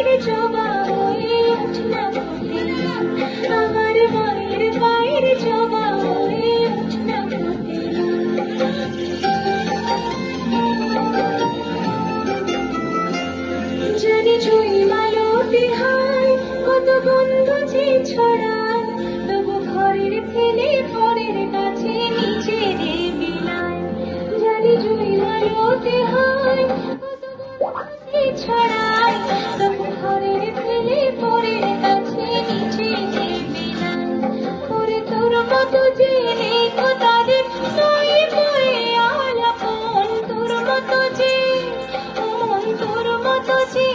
পায়ের জবা হয়ে উঠনা ফুটে, আমার মায়ের পায়ের জবা হয়ে উঠনা ফুটে। জানি জুই মালতি হায় কত গন্ধ যে ছড়ায়, তবু ঘরের ছেলে পরের কাছে নিজের বিলায়। জানি জুই মালতি হায় কত গন্ধ যে ছড়ায়, তবু ঘরের ছেলে পরের কাছে নিজের বিলায়। ওরে তোর মতো যে নেই তো তাদের নয় পড়ে আলাপন, তোর মতো যে তোর মতো যে